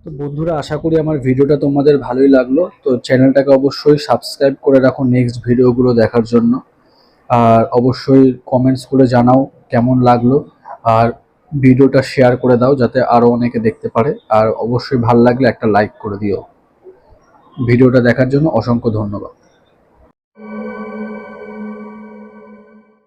তো বন্ধুরা, আশা করি আমার ভিডিওটা তোমাদের ভালোই লাগলো। তো চ্যানেলটাকে অবশ্যই সাবস্ক্রাইব করে রাখো নেক্সট ভিডিওগুলো দেখার জন্য। আর অবশ্যই কমেন্টস করে জানাও কেমন লাগলো। আর ভিডিওটা শেয়ার করে দাও যাতে আরও অনেকে দেখতে পারে। আর অবশ্যই ভালো লাগলে একটা লাইক করে দিও। ভিডিওটা দেখার জন্য অসংখ্য ধন্যবাদ।